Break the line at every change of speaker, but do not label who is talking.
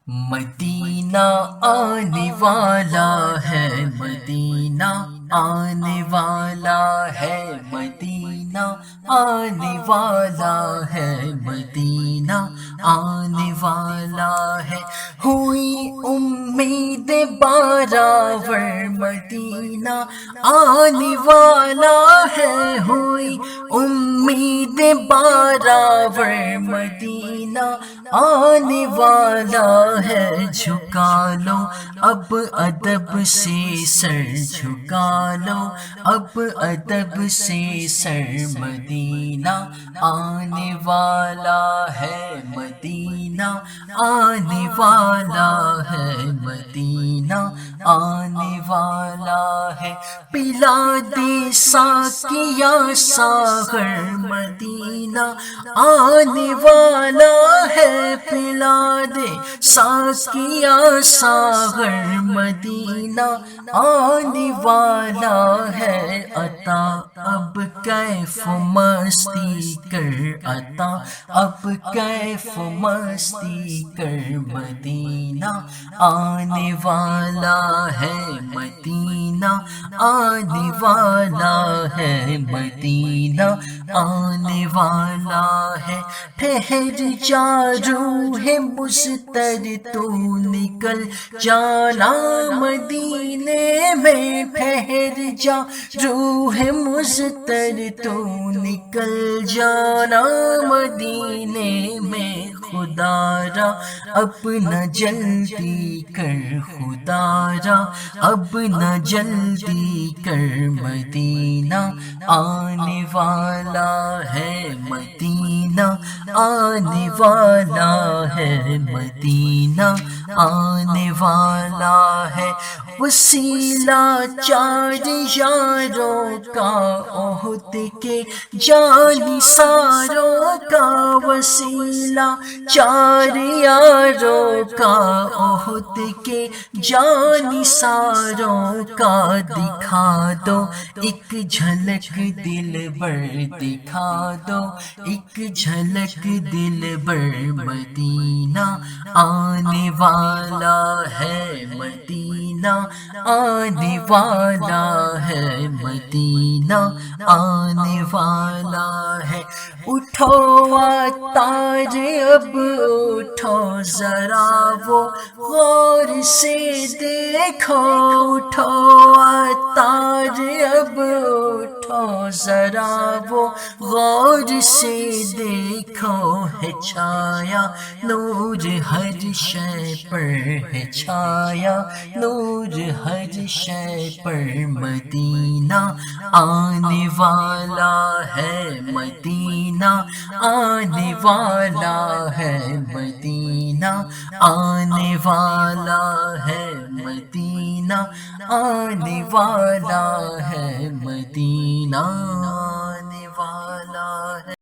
مدینہ آنے والا ہے، مدینہ آنے والا ہے، مدینہ آنے والا ہے، مدینہ آنے والا ہے۔ ہوئی امید بارآور مدینہ آنے والا ہے، ہوئی امید بارآور مدینہ آنے والا ہے۔ جھکا لو اب ادب سے سر، جھکا لو اب ادب سے سر، مدینہ آنے والا ہے، مدینہ آنے والا ہے، مدینہ آنے والا ہے۔ پلا دے ساقیا ساغر مدینہ آنے والا ہے، پلا دے ساقیا ساغر مدینہ آنے والا ہے۔ عطا اب کیف مستی کر، عطا اب کیف مستی کر، مدینہ آنے والا ہے، مدینہ آنے والا ہے، مدینہ آنے والا ہے۔ ٹھہر جا روح مضطر تو نکل جانا مدینے میں، ٹھہر جا روح مضطر تو نکل جانا مدینے میں۔ خدا را اب نہ جلدی کر، خدا را اب نہ جلدی کر، مدینہ آنے والا ہے، مدینہ آنے والا ہے، مدینہ آنے والا ہے۔ وسیلہ چار یاروں کا عہد کے جانثاروں کا، وسیلہ چار یاروں کا عہد کے جانثاروں کا۔ دکھا دو ایک جھلک دلبر، دکھا دو ایک جھلک دلبر، مدینہ آنے والا ہے، مدینہ آنے والا ہے، مدینہ آنے والا ہے۔ اٹھو عطار اب اٹھو ذرا وہ غور سے دیکھو، اٹھو عطار اب اٹھو ذرا وہ غور سے دیکھو۔ ہے چھایا نور ہر شے پر، ہے چھایا نور ہر شے پر، مدینہ آنے والا ہے، مدینہ آنے والا ہے، مدینہ آنے والا ہے، مدینہ آنے والا ہے، مدینہ آنے والا ہے۔